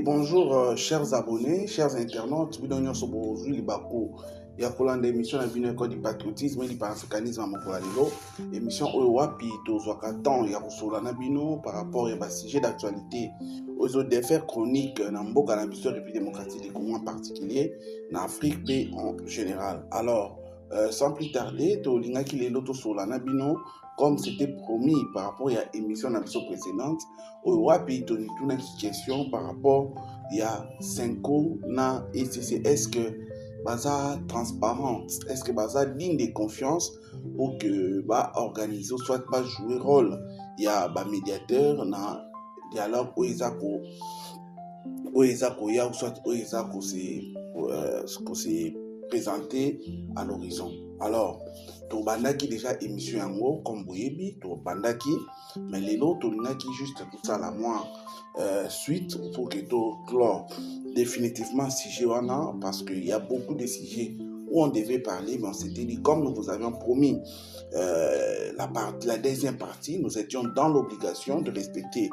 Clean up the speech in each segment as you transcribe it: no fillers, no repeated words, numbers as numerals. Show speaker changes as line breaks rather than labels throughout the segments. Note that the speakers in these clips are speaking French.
Bonjour chers abonnés, chers internautes, bienvenue sur aujourd'hui Libako. Il y a pour l'émission la vie du patriotisme et du panafricanisme à Mokolalelo. Émission Owapi, Tozwaka temps, il y a pour Nabino par rapport à sujet d'actualité aux autres défaits chroniques dans Mboka la République démocratique du Congo en particulier, dans l'Afrique et en général. Alors, sans plus tarder, Tolinga qui est l'autre sur la Nabino, comme c'était promis par rapport à l'émission précédente, Owapi, Tony, une question par rapport à 5 ans na ECC. Est-ce que baza transparente, est-ce que baza digne de confiance pour que ba organiser soit ba jouer rôle il y a ba médiateur na dialogue ou ezako ya soit ou ezako se présenter à l'horizon. Alors to bandaki déjà émission yango comme boyebi to bandaki mais les autres qui juste tout ça la moi suite pour que to clore définitivement sujet wana parce qu'il y a beaucoup de sujets où on devait parler mais on s'était dit comme nous vous avions promis la deuxième partie, nous étions dans l'obligation de respecter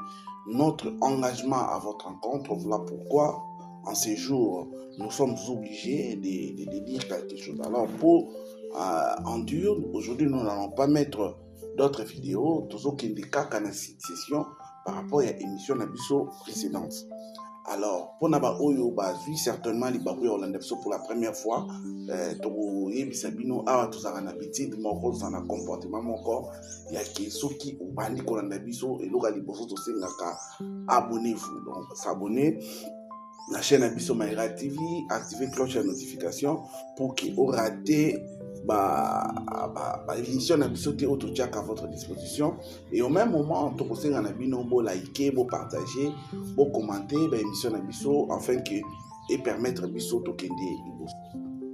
notre engagement à votre rencontre. Voilà pourquoi en ces jours nous sommes obligés de dire quelque chose. Alors pour endure, aujourd'hui nous n'allons pas mettre d'autres vidéos, tous aucun des cas qu'en session par rapport à l'émission Nabiso précédente. Alors, pour Naba Oyo Bazui, certainement, les Baboué Orlandepso pour la première fois, Togo Yebisabino, Awa Tuzarana Petit, Moko Zana comportement, mon corps, il y a qui Soki ou Bandi Kolandabiso et Loga Liboso Tosengaka. Abonnez-vous, donc s'abonner. La chaîne Abiso Maïra TV, activez cloche de notification pour qu'il vous raté l'émission Abiso qui est à votre disposition. Et au même moment, vous pouvez liker, vous partager, vous commenter l'émission Abiso afin que et permettre Abiso de kende.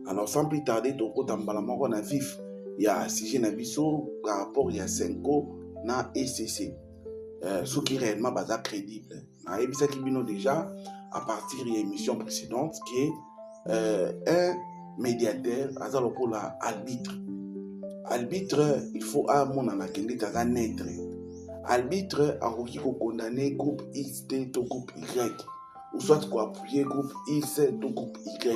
Alors sans plus tarder, vous pouvez vif. Il y a sujet Abiso par rapport à 5 ans na ECC. Ce qui est réellement crédible. Na Ebisa Kibino déjà à partir de l'émission précédente qui est un médiateur pour l'arbitre. Arbitre, il faut à mon anakende kaza naître. Arbitre a qui condamner groupe X to groupe Y ou soit quoi appuyer groupe X to groupe Y.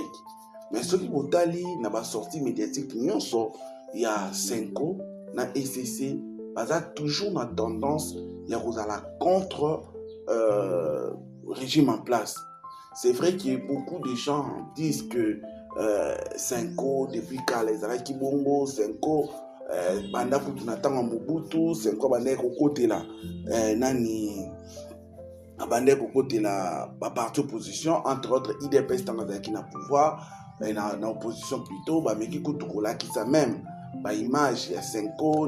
Mais ce qui botali n'a pas sorti médiatique non so il y a 5 ans na ECC baza toujours na tendance ya kozala contre régime en place. C'est vrai que beaucoup de gens disent que 5 ans depuis Kalez Araki Bongo, 5 ans banda kutunatanga Mobutu, 5 ans banda kokote la nani banda kokote la parti opposition entre autres IDPS tangazaki na pouvoir na opposition plutôt ba meki kutukola qui ça même ba image ya 5 ans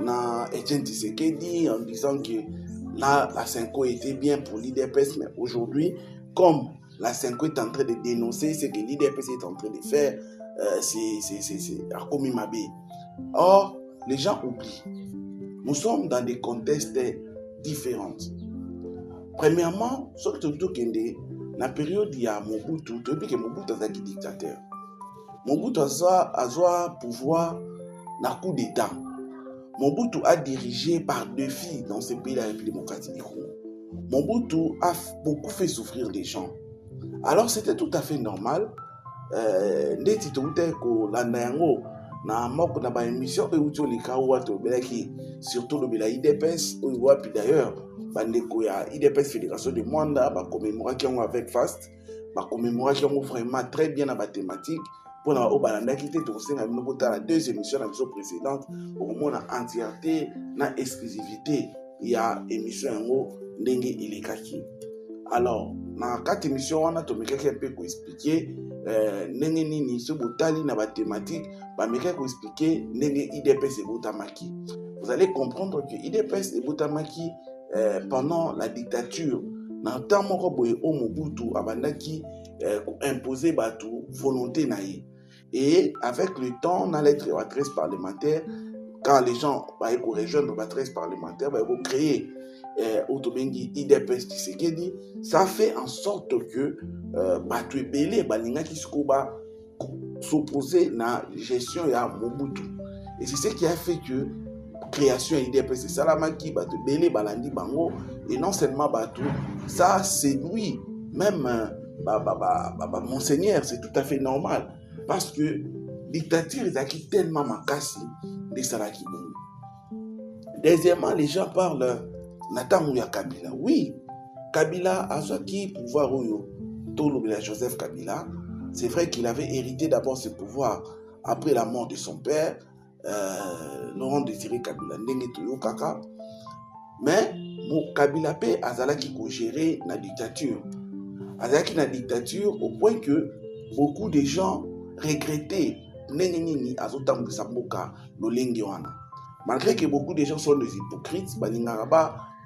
na Etienne Tshisekedi en disant que là, la 5 ans était bien pour l'IDPS, mais aujourd'hui, comme la 5 ans est en train de dénoncer ce que l'IDPS est en train de faire, c'est Akomi Mabé. Or, les gens oublient. Nous sommes dans des contextes différents. Premièrement, sur la période où il y a Mobutu, depuis que Mobutu est un dictateur. Mobutu a pouvoir na coup d'État. Mobutu a dirigé par défi dans ce pays de la République démocratique du Congo. Mobutu a beaucoup fait souffrir des gens. Alors c'était tout à fait normal. Ndeti toute ko landa yango na moko na ba émission e uti olika wato belaki surtout le bela IDPS ou wapi d'ailleurs bandeko ya IDPS Fédération de Mwanda ba commémorer qui avec Fast ba commémorer qui vraiment très bien na ba thématique. Pour la Obalanda qui était aussi dans la deuxième émission de l'émission précédente, au moins en entièreté, na exclusivité, il y a émission en Ndenge Ilekaki. Alors, dans 4 émissions, on a tout un peu expliquer Ndenge Nini, ce botali na ba thématique, ba meka expliquer Ndenge IDPS et Botamaki. Vous allez comprendre que IDPS et Botamaki, pendant la dictature, dans le temps où Mobutu abandaki imposer batu volonté naïe. Et avec le temps, on a les 13 parlementaires. Quand les gens vont rejoindre les 13 parlementaires, ils vont créer Autobengi IDPS Tshisekedi. Ça fait en sorte que Batu Ebele, Balinga Kisikoba, s'opposer à la gestion de Mobutu. Et c'est ce qui a fait que création IDPS salamaki bato belé balandi bango et non seulement bato ça séduit même monseigneur, c'est tout à fait normal parce que dictature est tellement makasi de salaki bongo. Deuxièmement, les gens parlent Nathan ya Kabila. Oui, Kabila a qui pouvoir oyo Tolobela Joseph Kabila. C'est vrai qu'il avait hérité d'abord ce pouvoir après la mort de son père, Laurent Désiré Kabila, Ndenge Toyo Kaka. Mais Kabila pe azalaki ko gérer la dictature. Azalaki na dictature au point que beaucoup de gens regrettaient Ndenge Nini azotambisa mboka lolenge wana. Malgré que beaucoup de gens sont des hypocrites, balingaka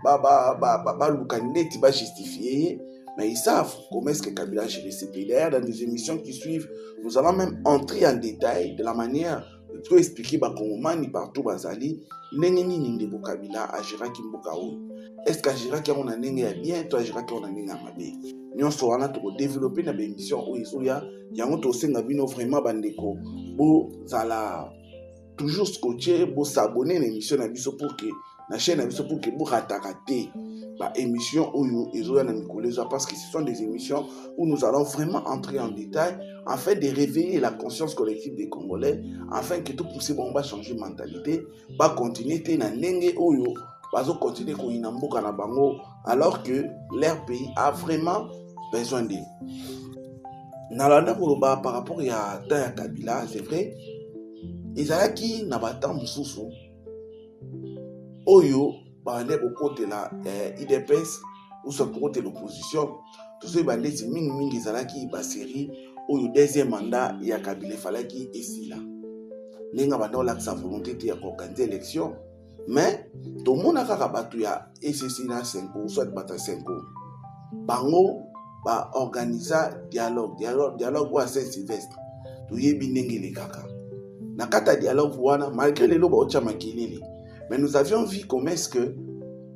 ba lukaneti ba justifier. Mais ils savent comment est-ce que Kabila a géré ses pays. D'ailleurs, dans les émissions qui suivent, nous allons même entrer en détail de la manière de expliquer comment ni partout Bazali, Nengeni Nindebo Kabila a géré Kimboka. Est-ce que géré qui on a nengé bien, toi géré qui on a nengé mabe. Nous sommes pour développer une émission où il y a un aussi vraiment bandeko. Bo zala toujours scotché, bo s'abonner à l'émission pour que la chaîne pour que vous rattrapez la émission où parce que ce sont des émissions où nous allons vraiment entrer en détail afin de réveiller la conscience collective des Congolais, afin que tout poussé bon va changer de mentalité, va continuer à nenge oyo, va continuer à inamboka na bango alors que leur pays a vraiment besoin d'eux. Nalanda koloba par rapport à Taya Kabila, c'est vrai, ezalaki na bata mususu oyo bande au côté la IDPS ou soit côté l'opposition tout ce bande c'est mingi ezalaki ba série oyo deuxième mandat ya Kabila falaki esila lenga bande la sa volonté de organiser élection mais tout le monde a kaka batu ya SSI na 5 ou soit bata 5 bango ba organiser dialogue wa Saint-Sylvestre to yebi ndenge le kaka na kata dialogue wana malgré les loba ocha makilili. Mais nous avions vu comment est-ce que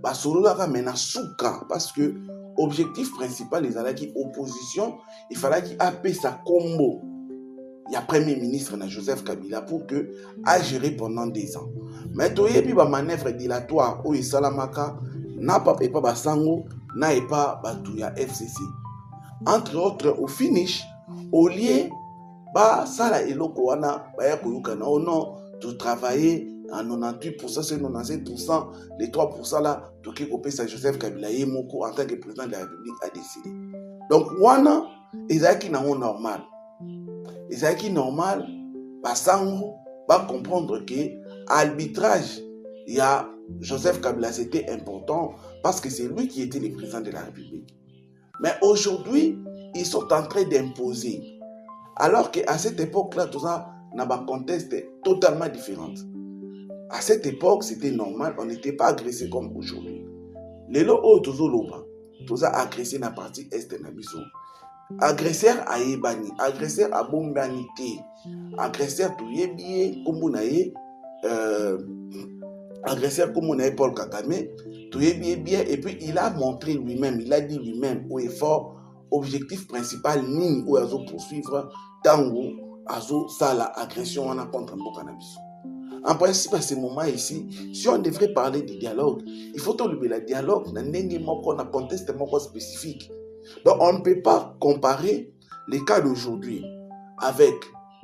Basolola mena souka parce que objectif principal les alaki opposition il fallait qu'il appelle sa combo. Il y a premier ministre na Joseph Kabila pour que a géré pendant 10 ans. Mais toye bi ba manœuvre dilatoire o isalamaka na pas basango na pas batuya FCC. Entre autres au finish au lieu ba sala eloko wana ba ya koyuka na non to travailler en 98%, c'est 97%, les 3% là, Toki Kopesa Joseph Kabila Moko en tant que président de la République a décidé. Donc, wana, ezaki na normal. Ezaki normal, basango, va comprendre que l'arbitrage, il y a Joseph Kabila, c'était important parce que c'est lui qui était le président de la République. Mais aujourd'hui, ils sont en train d'imposer. Alors qu'à cette époque-là, tout ça, n'a pas un contexte totalement différent. À cette époque, c'était normal, on n'était pas agressé comme aujourd'hui. Les lots toujours loba, tous agressé dans la partie est de Nabiso. Agresseur à Ebani, agresseur à Bombanité, agresseur tout yebié, comme on a agresseur comme on a Paul Kagame, tout yebié bien, et puis il a montré lui-même, il a dit lui-même au effort, objectif principal, ni où il poursuivre, tango, azo, sala, agression, on a contre Mbokanabiso. En principe, à ce moment ici, si on devrait parler de dialogue, il faut trouver le dialogue dans un contexte spécifique. Donc, on ne peut pas comparer les cas d'aujourd'hui avec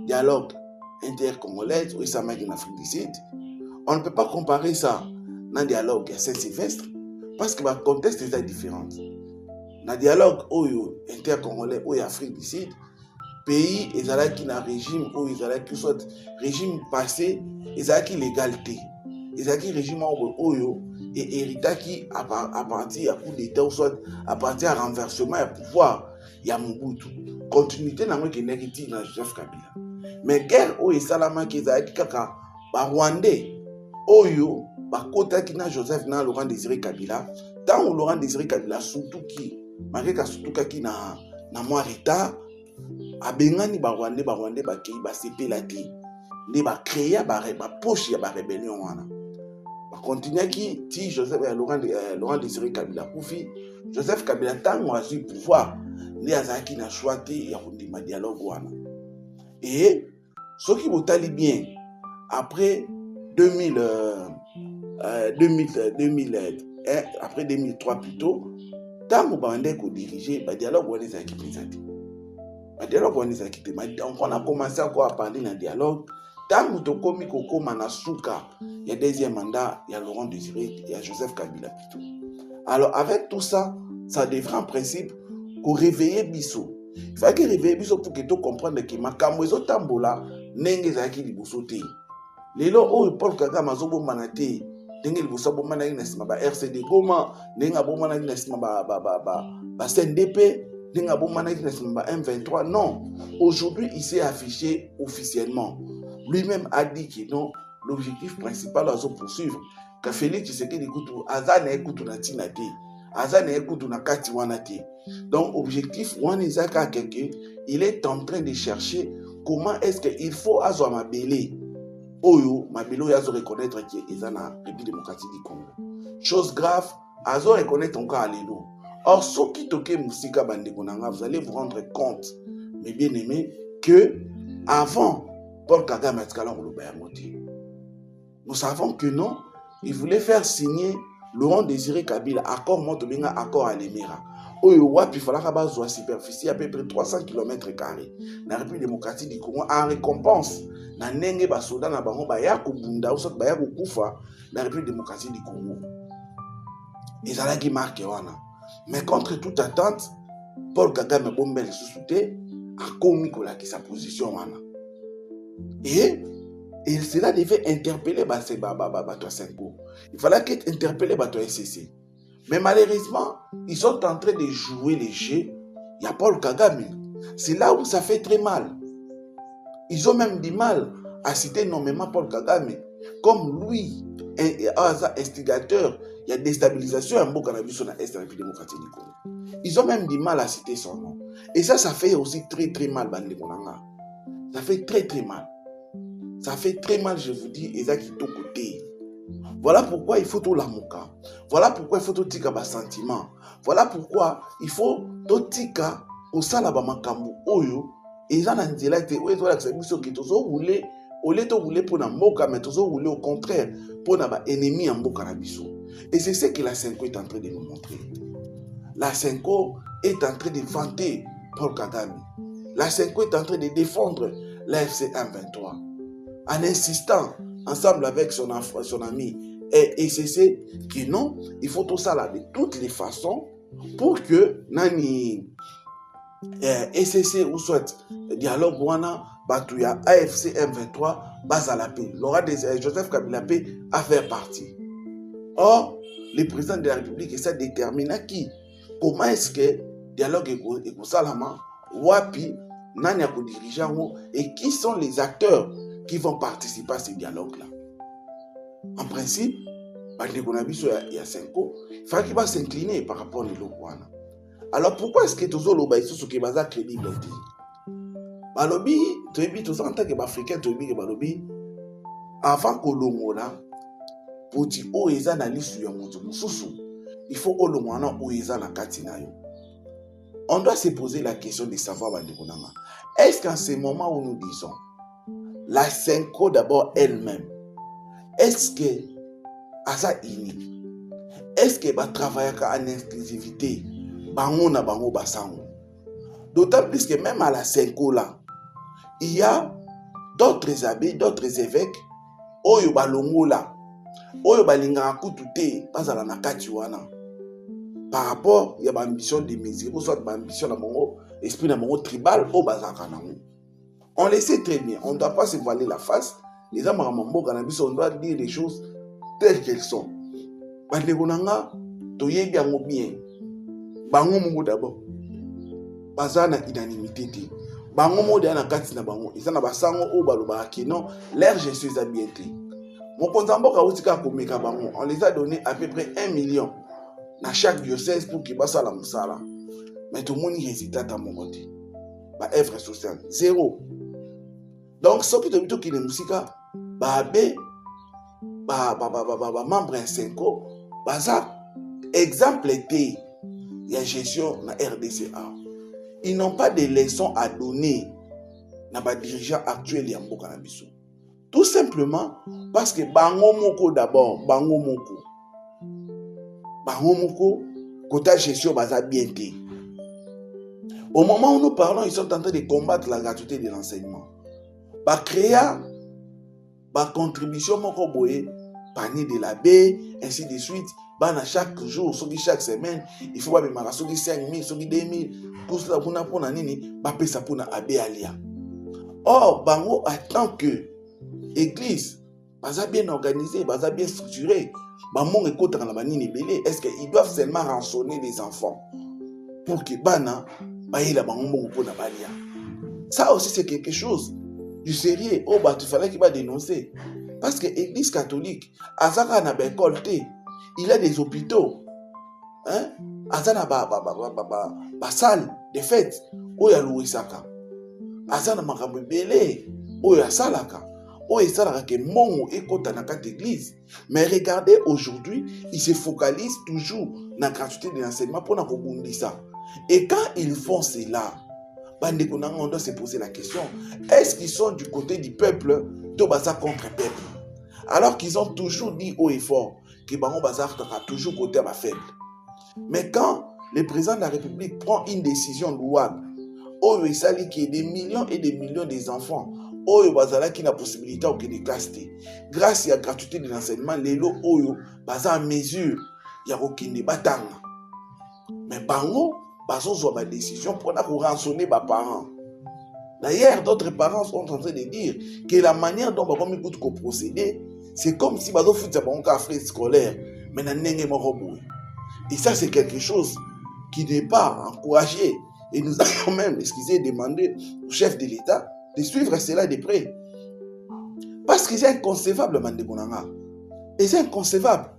dialogue intercongolais ou Isamagi en Afrique du Sud. On ne peut pas comparer ça dans le dialogue à Saint-Sylvestre parce que le contexte est différent. Dans le dialogue intercongolais ou Afrique du Sud, pays ezalaki na régime ou ezalaki soit régime passé ezalaki légalité ezalaki régime oyo et héritaki à partir à coup d'état ou soit à partir à renversement à pouvoir ya Mobutu continuité na moi qui négative na Joseph Kabila mais guerre o esalamaki ezalaki kaka ba Rwandais oyo bakotaki na Joseph na Laurent Désiré Kabila tant Laurent Désiré Kabila surtout qui malgré ka surtout qui na moi retard abengani ba Rwandais bakei ba sepela te nde ba créer ba poche ya ba rébellion wana ba continuer ki ti Joseph Laurent Désiré Kabila kufi Joseph Kabila tango azui pouvoir nde azaki na choix te ya kondima dialogue wana et ce qui botali bien après 2000 après 2003 plutôt, tant qu'on dirigeait, le dialogue on les a quittés. Le dialogue on les a quittés. On a commencé à parler d'un dialogue. Tant qu'on a Manasuka, il y a deuxième mandat, il y a Laurent Désiré, il y a Joseph Kabila plutôt. Alors avec tout ça, ça devrait en principe qu'on réveille Bissot. Il faut que réveiller Bissot pour que tu comprennes que ma kamwezo tambola nenge zaki libosote. Lelo o Paul Kagame azobo manate ndenge liboso bomana ina sima ba RCD Goma, ndenge bomana ina sima ba CNDP, ndenge bomana ina sima ba M23. Non, aujourd'hui il s'est affiché officiellement. Lui-même a dit que non, l'objectif principal à se poursuivre, que Félix Tshisekedi Kutu, Azane Kutu na Tinate, Azane Kutu na Kati Wanate. Donc, objectif, il est en train de chercher comment est-ce qu'il faut Azo Mabele. Oyo, Mabelo Azo reconnaître qu'il est dans la République démocratique du Congo. Chose grave, Azo reconnaître encore Allélo. Or, ce qui toque Moussika Bandekonanga, vous allez vous rendre compte, mes bien-aimés, que avant Paul Kagame nous savons que non, il voulait faire signer Laurent Désiré Kabila, accord Motobenga, accord à l'Émirat. Oyo wapi falaka bazwa superficie à peu près 300 km². Na République démocratique du Congo en récompense na nenge ba soda na bango ba ya kubunda ou ba ya kufa na République démocratique du Congo. Ezalaki marque wana. Mais contre toute attente, Paul Kagame bombel sous-souté a commis sa position wana. Et cela devait interpeller Senko. Il fallait qu'il interpelle SCC. Mais malheureusement, ils sont en train de jouer les jeux. Il y a Paul Kagame. C'est là où ça fait très mal. Ils ont même du mal à citer nommément Paul Kagame. Comme lui, un instigateur, il y a déstabilisation en Bokanabi sur la Est de la République démocratique du Congo. Ils ont même du mal à citer son nom. Et ça fait aussi très très mal, Bande Konanga. Ça fait très très mal. Ça fait très mal, je vous dis, et ça qui est au côté. Voilà pourquoi il faut tout l'amoka. Voilà pourquoi il faut tout tika ba sentiment. Voilà pourquoi il faut tout tika au salaba makambu oyo. Et ça n'a pas été où est-ce que tu voulais au lieu de rouler pour la moka, mais tu rouler au contraire pour la ennemi en moka na biso. Et c'est ce que la Senko est en train de nous montrer. La Senko est en train de vanter Paul Kagame. La Senko est en train de défendre l'AFC M23 en insistant ensemble avec son ami et c'est que non, il faut tout ça là de toutes les façons pour que nani SCC ou soit dialogue wana batouya AFC M23 base à la paix. Laura Joseph Kabila a fait partie. Or, le président de la République essaie de déterminer qui, comment est-ce que dialogue est salama, wapi, nani a dirigeant et qui sont les acteurs qui vont participer à ce dialogue-là. En principe, il y a 5 ans, il faut qu'il va s'incliner par rapport à l'Okwana. Alors pourquoi est-ce que tous les gens sont crédibles? Balobi, tous en tant qu'Africains, avant que l'on pour dire où ils ont liste il faut que l'on où ils ont on doit se poser la question de savoir est-ce qu'en ce moment où nous disons la Senko d'abord elle-même, est-ce que Asa ini, est-ce que va travailler en exclusivité, bango na bango basango. D'autant plus que même à la Senko là, il y a d'autres abbés, d'autres évêques, oyo balongo là, oyo balinga kutute, pas à la nakati wana. Par rapport, il y a une ambition de mesure, ou soit une ambition de esprit tribal au bazaka nango. On le sait très bien, on ne doit pas se voiler la face. Les hommes on doit dire les choses telles qu'elles sont. Bandegonanga, toye biango bien. Bango mungu d'abord. Bazana unanimité. Bango mo de na kati na bango. Ils na basango o baloba non, l'air je suis habienté. Mon konzamboka utika komeka bango, on les a donné à peu près 1 million dans chaque diocèse pour qu'ils bassent la moussala. Mais tout le monde hésite à mon côté. Ba œuvre sociale, zéro. Donc, ce qui est qui est musique, membre 5 exemple était la gestion de la RDCA. Ils n'ont pas de leçons à donner à les dirigeants actuels de Mboka Nabiso. Tout simplement parce que bango moko d'abord, bango moko, côté gestion baza bien té. Au moment où nous parlons, ils sont en train de combattre la gratuité de l'enseignement. Créer contribution moko boye, panier de l'abbé, ainsi de suite. Chaque jour, chaque semaine, il faut que 5 000, 2 000, pour cela, pour nini, ça pour abbé alia. Or, bango attend que l'église, bien organisée, bien structurée, est-ce qu'ils doivent seulement rançonner les enfants pour que bana ça aussi c'est quelque chose du sérieux. Il fallait qu'il va dénoncer parce que l'église catholique azaka na école, il a des hôpitaux, hein, azana ba salle de fête oya louisaka, azana makambo belé oya salaka. Mais regardez aujourd'hui, ils se focalisent toujours dans la gratuité de l'enseignement pour nous ça. Et quand ils font cela, on doit se poser la question, est-ce qu'ils sont du côté du peuple ou contre le peuple? Alors qu'ils ont toujours dit haut et fort que Bango Bazar sera toujours côté faible. Mais quand le président de la République prend une décision louable, il s'allie qu'il y ait des millions et des millions d'enfants Oyo bazala qui na possibilité de classe grâce à la gratuité de l'enseignement, les lots Oyo baza en mesure ya kokende batanga. Mais bango bazo ba décision pour na rançonner ba parents. D'ailleurs, d'autres parents sont en train de dire que la manière dont bazo mi ko procéder, c'est comme si bazo futa bango ka frais scolaire, mais na ndenge moko boye. Et ça c'est quelque chose qui n'est pas encouragé. Et nous avons même, demandé au chef de l'État de suivre cela de près. Parce que c'est inconcevable, Mandekonanga. Et c'est inconcevable.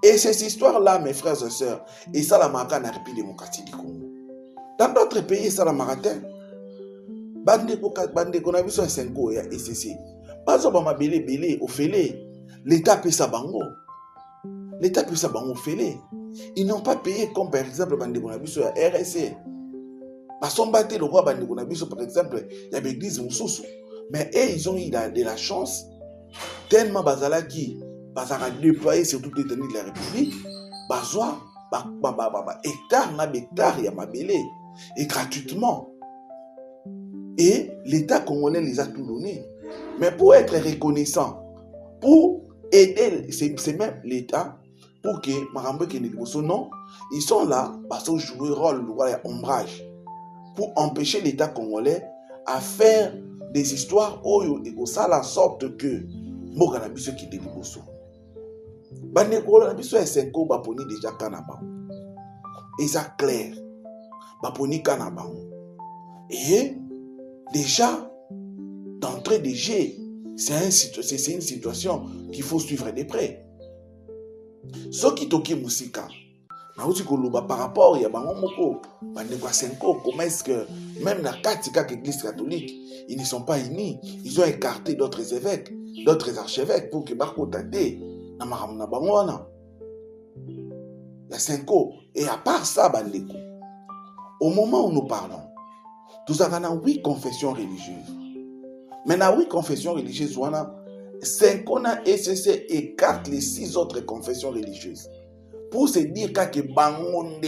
Et cette histoire-là, mes frères et sœurs, et ça la marque en République démocratique du Congo. Dans d'autres pays, ça la marque. Bandekonabiso et Senko et SCC. Pas au belé, au félé. L'État paie sa bango. L'État peut s'abango fêler. Ils n'ont pas payé comme par exemple Bandekonabiso et RSC. Parce qu'on battait le roi Bandekonabiso par exemple, il y avait l'église Moussoussou. Mais eux, ils ont eu de la chance, tellement Bazala qui Bazala déployé sur toute l'étendue de la République, Bazoa, hectare na hectare, il y a Mabélé, et gratuitement. Et l'État congolais les a tout donné. Mais pour être reconnaissant, pour aider, c'est même l'État, pour que Marambe Kenegboso, non, ils sont là, parce qu'ils jouent le rôle de ombrage, pour empêcher l'État congolais à faire des histoires où ça la sorte que Moganabiso qui déliboso. Bandekonabiso et Senko Baponi déjà Kanaba. Et ça clair. Baponi Kanaba. Et déjà, d'entrée de jeu, c'est une situation qu'il faut suivre de près. Ce qui toki musika, par rapport à Bango Moko, comment est-ce que même dans l'église catholique, ils ne sont pas unis, ils ont écarté d'autres évêques, d'autres archevêques pour que Bako Tate, na Maramuna Bangoana. La Senko. Et à part ça, Bandeko, au moment où nous parlons, nous avons 8 confessions religieuses. Mais dans 8 confessions religieuses, 5 SCC écarte les 6 autres confessions religieuses. Pour se dire que Bangonde,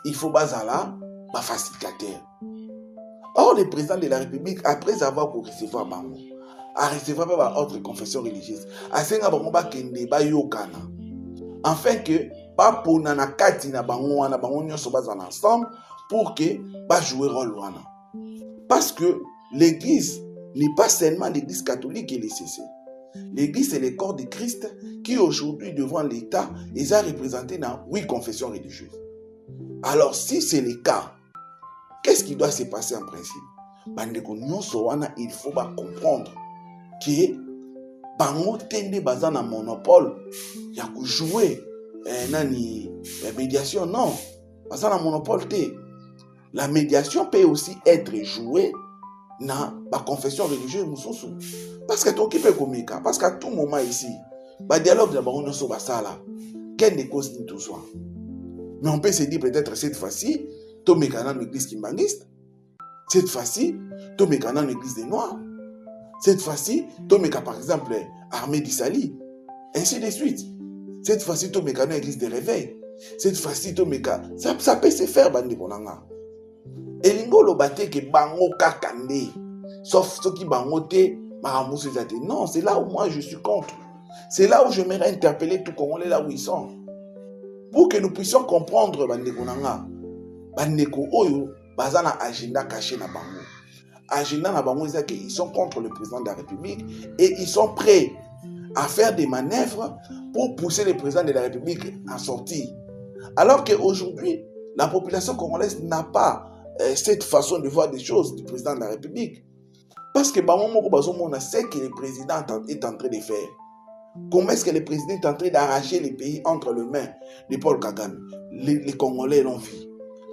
il faut bazala, facilitateur. Or, le président de la République, après avoir recevoir Bango, a recevoir autre confession religieuse, a senga Bango bakende ba yokana. Afin que, pas pour nana kati na Bango wana Bango nyonso bazala ensemble, pour que ba jouer rôle wana. Parce que l'église n'est pas seulement l'église catholique et les CC. L'église est le corps de Christ qui aujourd'hui devant l'État est représenté dans 8 confessions religieuses. Alors si c'est le cas, qu'est-ce qui doit se passer en principe? Il faut comprendre que Bango tende baza na monopole ya ko jouer la médiation, non, baza na monopole te. La médiation peut aussi être jouée dans la confession religieuse Moussoussou. Parce que ton qui peut communiquer, parce qu'à tout moment ici, le dialogue de Baron Nosso Bassala, quelle ne cause ni tout soit. Mais on peut se dire peut-être cette fois-ci, ton mécanisme l'église kimbangiste, Cette fois-ci, Tomeka dans l'église des Noirs. Cette fois-ci, Tomeka par exemple, Armée d'Issali. Ainsi de suite. Cette fois-ci, Tomeka dans l'église des Réveils. Cette fois-ci, Tomeka. Ça peut se faire, bandi bonanga. Et lingo lo bate ke bango kakande. Sauf ceux qui bangote, maramousse zate. Non, c'est là où moi je suis contre. C'est là où je m'aimerais interpeller tout Congolais là où ils sont. Pour que nous puissions comprendre, bandi bonanga. Bandeko oyo, bazana agenda caché na bango. Agenda na bango, ils sont contre le président de la République et ils sont prêts à faire des manœuvres pour pousser le président de la République à sortir. Alors qu'aujourd'hui, la population congolaise n'a pas cette façon de voir des choses du président de la République. Parce que on sait que le président est en train de faire. Comment est-ce que le président est en train d'arracher les pays entre les mains de Paul Kagame? Les Congolais l'ont vu.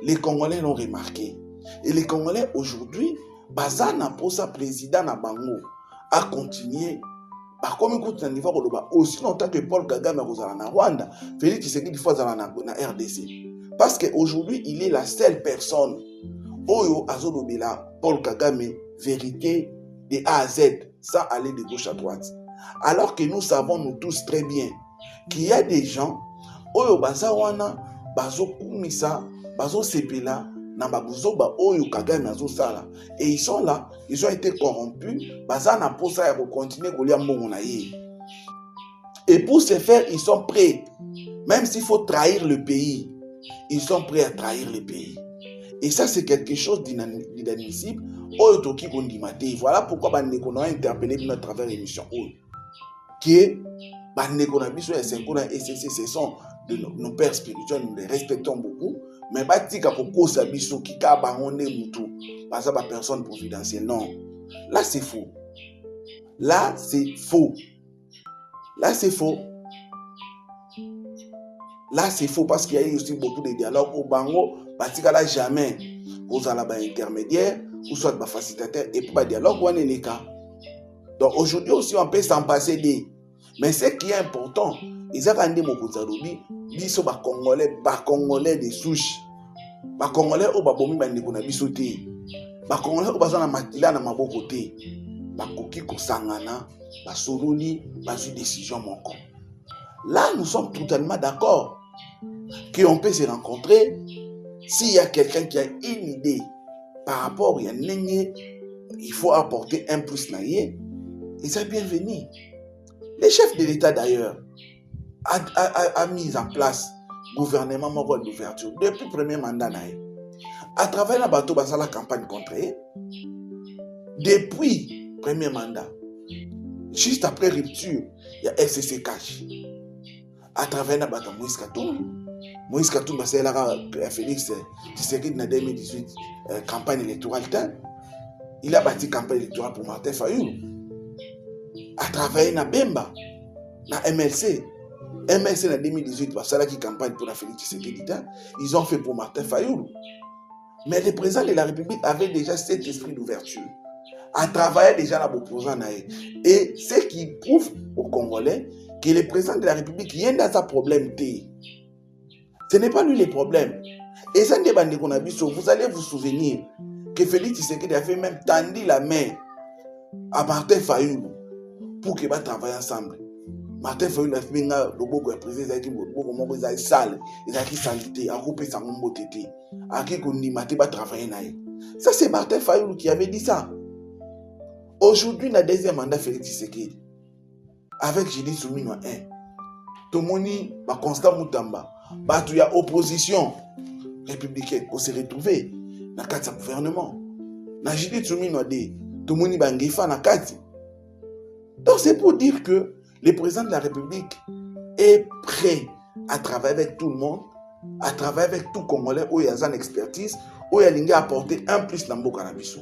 Les Congolais l'ont remarqué. Et les Congolais aujourd'hui, Bazana pour sa président na bango a continué. Par comme écoute na niveau aussi longtemps que Paul Kagame a na Rwanda, Félix Tshisekedi fois na RDC. Parce qu'aujourd'hui, il est la seule personne Oyo azolobela Paul Kagame vérité de A à Z sans aller de gauche à droite. Alors que nous savons nous tous très bien qu'il y a des gens Oyo bazawana bazo kumisa bazo sepela na babuzoba Oyo Kagame azosala et ils sont là, ils ont été corrompus bazana pour ça pour continuer golia mbongo na ye. Et pour ce faire, ils sont prêts même s'il faut trahir le pays. Ils sont prêts à trahir le pays. Et ça, c'est quelque chose d'inadmissible. Voilà pourquoi on a interpellé à travers l'émission. Qui est ce sont de nos pères spirituels, nous les respectons beaucoup. Mais personne providentielle. Non. Là, c'est faux. Là, c'est faux. Là, c'est faux. Là, c'est faux parce qu'il y a eu aussi beaucoup de dialogues au Bango. Parce que là, jamais, vous allez avoir un intermédiaire, ou soit un facilitateur, et pour le dialogue, on est les cas. Donc aujourd'hui aussi, on peut s'en passer des. Mais ce qui est important, ils ont rendu mon Kouzaroubi, ils sont Congolais de souche. Congolais au Babomi Bandekona Bisoté. Congolais au Bazana Matila na Mabokoté. Koki Kosangana, Sololi, Basu décision mon compte. Là, nous sommes totalement d'accord qu'on peut se rencontrer. S'il y a quelqu'un qui a une idée par rapport à Nenye, il faut apporter un plus naïe. Et c'est bienvenu. Le chef de l'État d'ailleurs a mis en place le gouvernement moral d'ouverture depuis le premier mandat naïe. À travers la bateau, la campagne contre eux. Depuis le premier mandat, juste après rupture, il y a FCC Cash. À travers la bateau, Moïse Katumbi, c'est là Félix Tshisekedi en 2018, campagne électorale. Il a bâti campagne électorale pour Martin Fayulu. À travers la Bemba, la MLC. MLC en 2018, c'est là qui campagne pour la Félix Tshisekedi. Ils ont fait pour Martin Fayulu. Mais le président de la République avait déjà cet esprit d'ouverture. À travailler déjà dans l'opposant. Et ce qui prouve aux Congolais que le président de la République, il y a dans un problème. Ce n'est pas lui le problème. Et ça, vous allez vous souvenir que Félix Tshisekedi avait même tendu la main à Martin Fayulu pour qu'ils travaillent ensemble. Martin Fayulu a fait le président de salle, il a fait santé, il a coupé sa motété, il a travailler. Ça, c'est Martin Fayulu qui avait dit ça. Aujourd'hui, dans le deuxième mandat, Félix Tshisekedi, avec Judith Suminwa 1, tout le monde va Constant Moutamba. Il y a opposition républicaine pour se retrouver dans le cadre du gouvernement. Dans Judith Suminwa 2, tout le monde va dans le cadre. Donc c'est pour dire que le président de la République est prêt à travailler avec tout le monde, à travailler avec tout Congolais où il y a une expertise, où il y a apporté un plus dans le cannabis.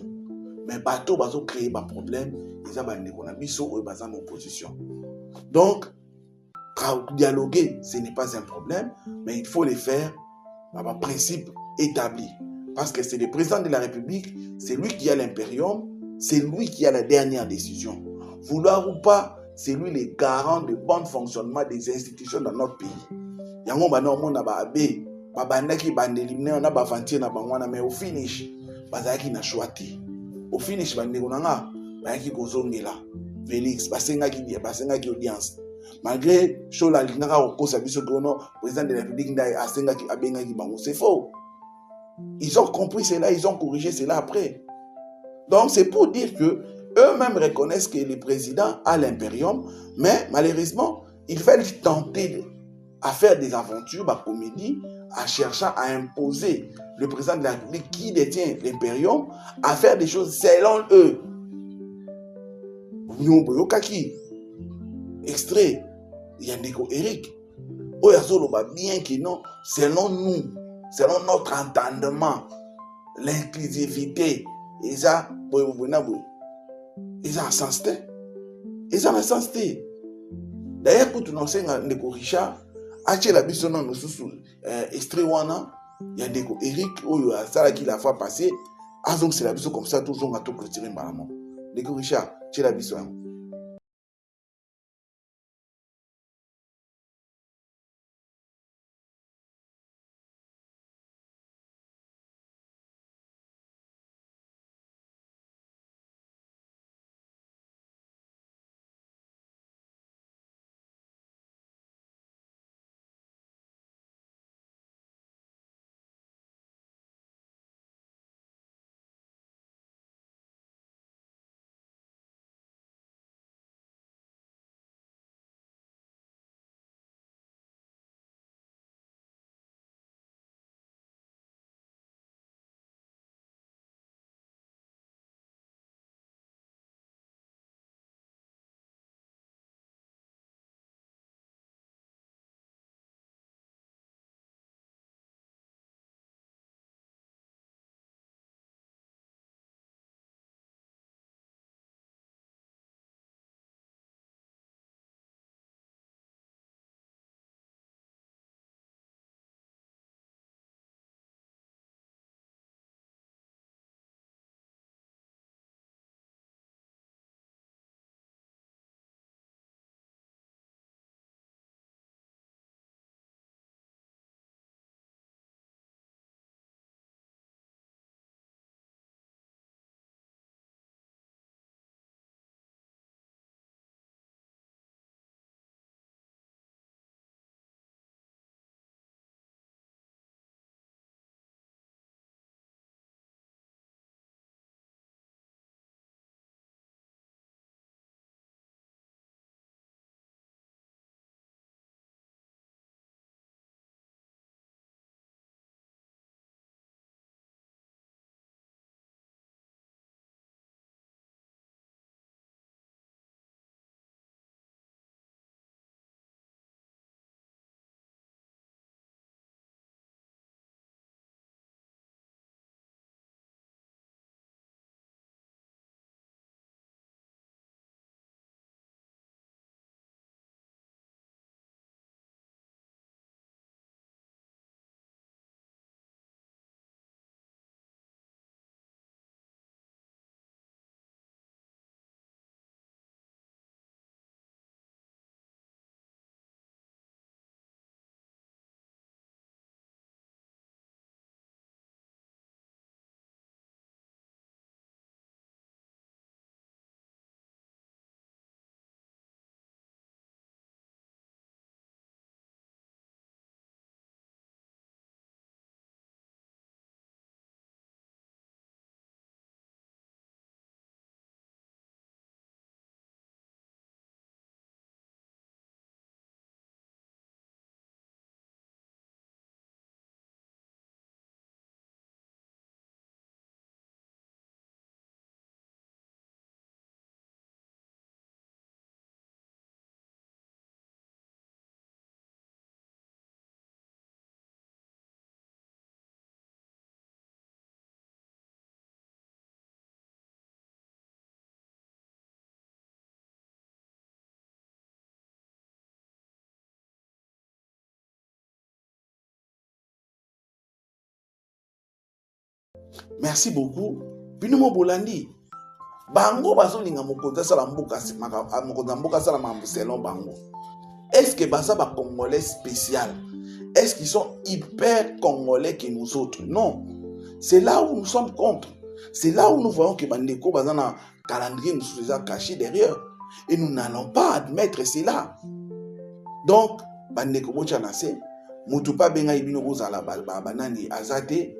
Mais bateau va créer des problèmes, ils ont des cannabis ou ils sont en opposition. Donc, dialoguer, ce n'est pas un problème, mais il faut le faire par un principe établi. Parce que c'est le président de la République, c'est lui qui a l'impérium, c'est lui qui a la dernière décision. Vouloir ou pas, c'est lui le garant du bon fonctionnement des institutions dans notre pays. Yango bana omona ba abe, ba bandaki bandelimne on a ba vantir na bangwana mais au finish, bazalaki na choix te. Au finish bandeko nanga bayaki kozongela Félix basengaki audience. Malgré Chola lingaka kokosa biso kono président de la République ndai asengaki abengaki bango, c'est faux. Ils ont compris cela, ils ont corrigé cela après. Donc c'est pour dire que eux-mêmes reconnaissent que le président a l'impérium, mais malheureusement, ils veulent tenter à faire des aventures, la comédie, en cherchant à imposer le président de la République qui détient l'impérium à faire des choses selon eux. Extrait, Yandeko Eric, bien que non, selon nous, selon notre entendement, l'inclusivité, ils ont un sens. Ils ont un sens. D'ailleurs, pour tout nous Ndeko Richard, la biso non extrait wana Yandeko Eric, ça qui la fois passée, donc c'est la biso comme ça, toujours à tout clôturer maman. Ndeko Richard, la biso. Merci beaucoup. Binomo Bolandi. Bango bazolinga mokonza sala mboka mokonza mboka sala mambo selon bango. Est-ce que basa ba congolais spécial? Est-ce qu'ils sont hyper congolais que nous autres? Non. C'est là où nous sommes contre. C'est là où nous voyons que Bandeko Bazana calendrier nous sous caché derrière. Et nous n'allons pas admettre cela. Donc, Bandeko Bochanase, Mutupa Benga Ibino Bozala Banani Azate,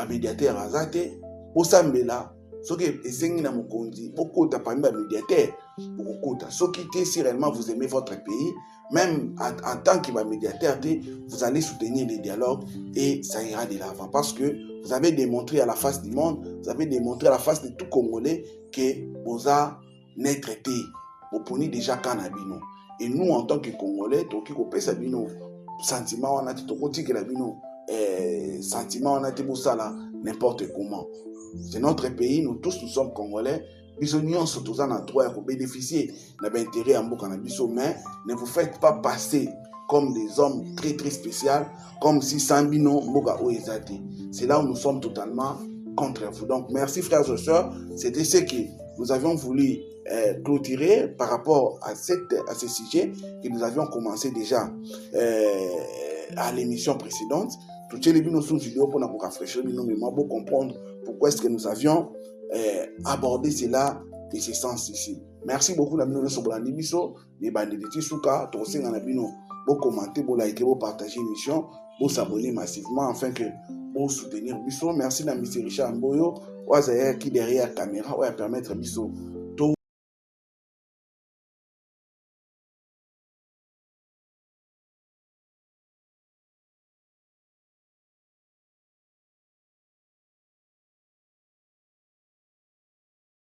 médiateur Azate, Osambela, Soki Ezengi na Mukonzi, Bokota parmi les médiateurs, Bokota. Soki si réellement vous aimez votre pays, même en tant que médiateur, vous allez soutenir les dialogues et ça ira de l'avant. Parce que vous avez démontré à la face du monde, vous avez démontré à la face de tout Congolais que vous avez traité. Vous prenez déjà Kanabino. Et nous, en tant que Congolais, Toki Kopesa Bino, sentiment, on a dit Tokoti Kelabino, sentiment, on a dit Boussala, n'importe comment. C'est notre pays, nous tous, nous sommes Congolais. Bisognon surtout en droit pour bénéficier de l'intérêt en Bokanabiso, mais ne vous faites pas passer comme des hommes très très spéciaux, comme si Sambino Moga Oezate. C'est là où nous sommes totalement contre vous. Donc merci frères et sœurs, c'était ce que nous avions voulu clôturer par rapport à ce sujet que nous avions commencé déjà à l'émission précédente. Toutes les vidéos pour nous rafraîchir nos mémoires, pour comprendre pourquoi est-ce que nous avions abordé cela et ce sens ici. Merci beaucoup la minute sur Brandi Biso, les bandits de Tisuka, Tosé Ganabino, pour commenter, pour liker, pour partager l'émission, pour s'abonner massivement afin que pour soutenir Biso. Merci à M. Richard Mboyo, qui derrière la caméra, va permettre Biso